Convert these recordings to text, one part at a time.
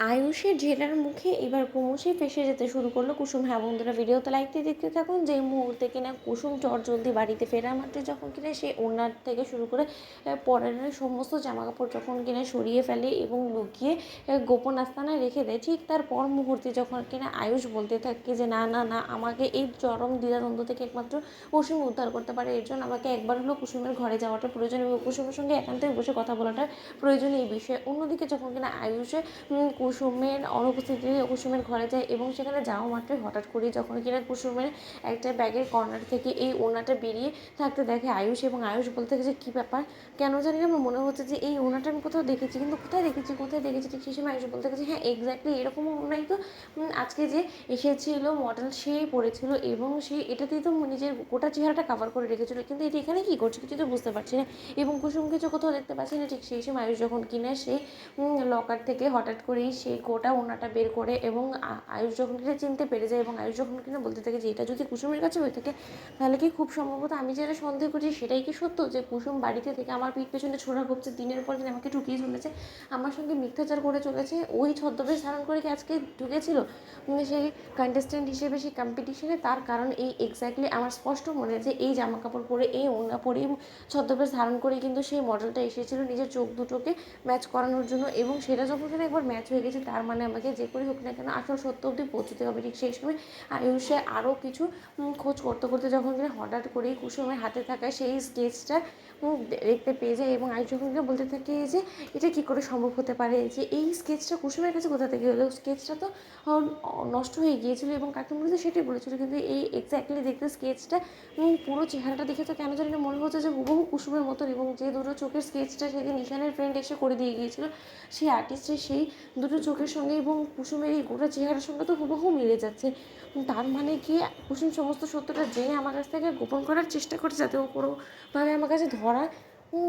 আয়ুষের জেরার মুখে এবার ক্রমশই ফেঁসে যেতে শুরু করলো কুসুম। হ্যাঁ বন্ধুরা, ভিডিওতে লাইক দিয়ে দেখতে থাকুন। যে মুহূর্তে কিনা কুসুম চটজলদি বাড়িতে ফেরা মাত্র যখন কিনা সে ওড়নার থেকে শুরু করে পরনের সমস্ত জামাকাপড় যখন কিনা সরিয়ে ফেলে এবং লুকিয়ে গোপন আস্তানায় রেখে দেয়, ঠিক তার পর মুহূর্তে যখন কিনা আয়ুষ বলতে থাকে যে না না না, আমাকে এই চরম দ্বিধাদ্বন্দ্ব থেকে একমাত্র কুসুম উদ্ধার করতে পারে, এর জন্য আমাকে একবার হলো কুসুমের ঘরে যাওয়াটা প্রয়োজন এবং কুসুমের সঙ্গে একান্তই বসে কথা বলাটা প্রয়োজন এই বিষয়ে। অন্যদিকে যখন কিনা আয়ুষে কুসুমের অনুপস্থিতিতে কুসুমের ঘরে যায় এবং সেখানে যাওয়া মাত্রই হঠাৎ করে যখন কিনা কুসুমের একটা ব্যাগের কর্নার থেকে এই ওড়নাটা বেরিয়ে থাকতে দেখে আয়ুষ, এবং আয়ুষ বলতে থাকে যে কী ব্যাপার, কেন জানি না আমার মনে হচ্ছে যে এই ওড়নাটা আমি কোথাও দেখেছি, কিন্তু কোথায় দেখেছি ঠিক সেই সময় আয়ুষ বলতে থাকে যে হ্যাঁ এক্স্যাক্টলি এরকম ওড়নাই তো আজকে যে এসেছিল মডেল সেই পড়েছিল এবং সে এটাতেই তো নিজের গোটা চেহারাটা কাভার করে রেখেছিল, কিন্তু এটা এখানে কী করছে কিছু তো বুঝতে পারছি না এবং কুসুম কিছু কোথাও দেখতে পাচ্ছি না। ঠিক সেই সময় আয়ুষ যখন কিনা সেই লকার থেকে হঠাৎ করেই সেই গোটা ওড়নাটা বের করে এবং আয়ুষ যখন কিনা চিনতে পেরে যায় এবং আয়ুষ যখন কিনা বলতে থাকে যে এটা যদি কুসুমের কাছে হয়ে থাকে তাহলে কি খুব সম্ভবত আমি যেটা সন্দেহ করছি সেটাই কি সত্য, যে কুসুম বাড়িতে থেকে আমার পিঠ পেছনে ছোড়া ঘুরছে, দিনের পর দিন আমাকে ঠুকিয়ে চলেছে, আমার সঙ্গে মিথ্যাচার করে চলেছে, ওই ছদ্মবেশ ধারণ করে কি আজকে ঢুকেছিল সেই কন্টেস্ট্যান্ট হিসেবে সেই কম্পিটিশনে। তার কারণ এই এক্স্যাক্টলি আমার স্পষ্ট মনে আছে, এই জামা কাপড় পরে এই ওড়না পরে এবং ছদ্মবেশ ধারণ করে কিন্তু সেই মডেলটা এসেছিল নিজের চোখ দুটোকে ম্যাচ করানোর জন্য, এবং সেটা যখন কিনা একবার ম্যাচ হয়ে গেছে তার মানে আমাকে যে করে হোক না কেন আসল সত্য অবধি পৌঁছতে হবে। ঠিক সেই সময় আয়ুষে আরও কিছু খোঁজ করতে করতে যখন কিনা হঠাৎ করেই কুসুমের হাতে থাকা সেই স্কেচটা দেখতে পেয়ে যায় এবং আয়ুষ যখন কিনা বলতে থাকে যে এটা কী করে সম্ভব হতে পারে, যে এই স্কেচটা কুসুমের কাছে কোথা থেকে হলো, স্কেচটা তো নষ্ট হয়ে গিয়েছিল এবং কাকিমুড়ি তো সেটাই বলেছিল, কিন্তু এই এক্স্যাক্টলি দেখতে স্কেচটা পুরো চেহারাটা দেখে তো কেন জানি না মনে হচ্ছে যে হুবহু কুসুমের মতন, এবং যে দুটো চোখের স্কেচটা সেদিন ঈশানের ফ্রেন্ড এসে করে দিয়ে গিয়েছিল সেই আর্টিস্টের সেই দুটো চোখের সঙ্গে এবং কুসুমের এই গোটা চেহারার সঙ্গে তো হুবহু মিলে যাচ্ছে। তার মানে কি কুসুম সমস্ত সত্যটা জেনে আমার কাছ থেকে গোপন করার চেষ্টা করছে যাতে ও কোনোভাবে আমার কাছে ধরা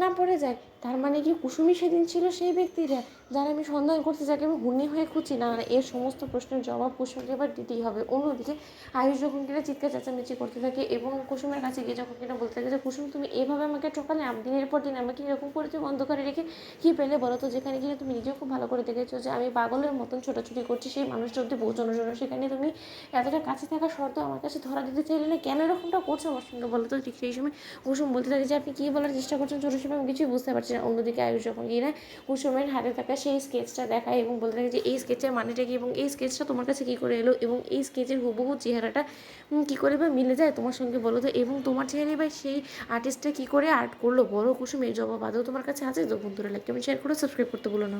না পড়ে যায়। তার মানে কি কুসুমই সেদিন ছিল সেই ব্যক্তিরা যারা আমি সন্ধান করছি, যাকে আমি হুনি হয়ে খুঁজি না? এর সমস্ত প্রশ্নের জবাব কুসুমকে এবার দিতেই হবে। অন্যদিকে আয়ুষ যখন কিনা চিৎকার চেঁচামেচি করতে থাকে এবং কুসুমের কাছে গিয়ে যখন কিনা বলতে থাকে যে কুসুম তুমি এভাবে আমাকে ঠকালে, দিনের পর দিন আমাকে এরকম করে তুমি অন্ধকারে রেখে কী পেলে বলো তো, যেখানে কিনা তুমি নিজেও খুব ভালো করে দেখেছো যে আমি পাগলের মতন ছোটাছুটি করছি সেই মানুষটা অব্দি পৌঁছানোর জন্য, সেখানে তুমি এতটা কাছে থাকা সত্ত্বেও আমার কাছে ধরা দিতে চাইলে না, কেন এরকমটা করছো আমার সঙ্গে বলো তো? ঠিক সেই সময় কুসুম বলতে থাকে যে আপনি কী বলার চেষ্টা করছেন ছোটো সময়, আমি কিছুই বুঝতে পারছি না। অন্যদিকে আয়ুষ যখন কিনা কুসুমের হাতে থাকা সেই স্কেচটা দেখায় এবং বলতে থাকে যে এই স্কেচের মানেটা কি এবং এই স্কেচটা তোমার কাছে কী করে এলো এবং এই স্কেচের হুবহু চেহারাটা কী করে বা মিলে যায় তোমার সঙ্গে বলো তো, এবং তোমার চেহারায় বা সেই আর্টিস্টটা কী করে আর্ট করলো বড় কুসুম, এই জবাব আদৌ তোমার কাছে আছে? তো বন্ধুরা লাইক কমেন্ট শেয়ার করে সাবস্ক্রাইব করতে ভুলো না।